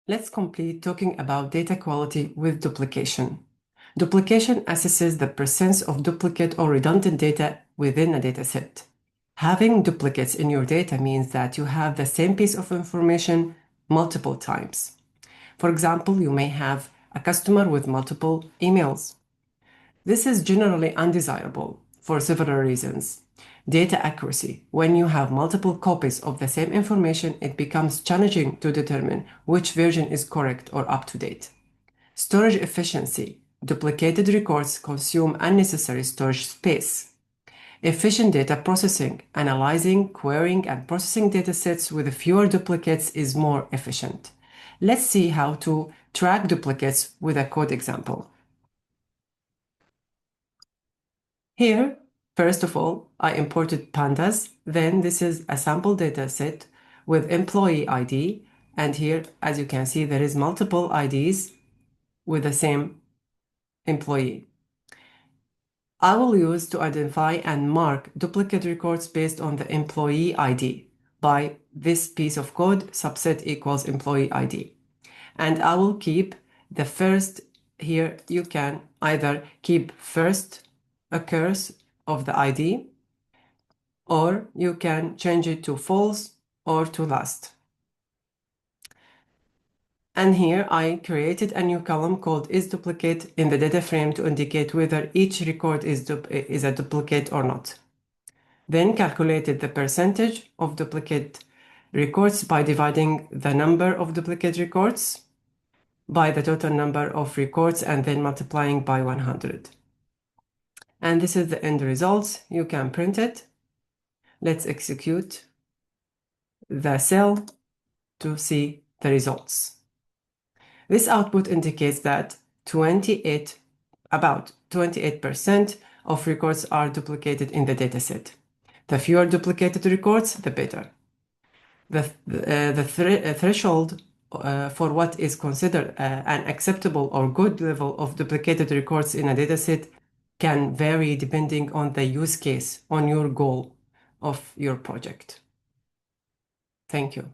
Let's complete talking about data quality with duplication. Duplication assesses the presence of duplicate or redundant data within a dataset. Having duplicates in your data means that you have the same piece of information multiple times. For example, you may have a customer with multiple emails. This is generally undesirable for several reasons. Data accuracy. When you have multiple copies of the same information, it becomes challenging to determine which version is correct or up to date. Storage efficiency. Duplicated records consume unnecessary storage space. Efficient data processing. Analyzing, querying, and processing datasets with fewer duplicates is more efficient. Let's see how to track duplicates with a code example. Here, first of all, I imported pandas. Then this is a sample data set with employee ID. And here, as you can see, there is multiple IDs with the same employee. I will use to identify and mark duplicate records based on the employee ID by this piece of code, subset equals employee ID. And I will keep the first here. You can either keep first occurs of the ID, or you can change it to false or to last. And here I created a new column called isDuplicate in the data frame to indicate whether each record is a duplicate or not. Then calculated the percentage of duplicate records by dividing the number of duplicate records by the total number of records and then multiplying by 100. And this is the end result. You can print it. Let's execute the cell to see the results. This output indicates that about 28% of records are duplicated in the dataset. The fewer duplicated records, the better. The threshold for what is considered an acceptable or good level of duplicated records in a dataset can vary depending on the use case, on your goal of your project. Thank you.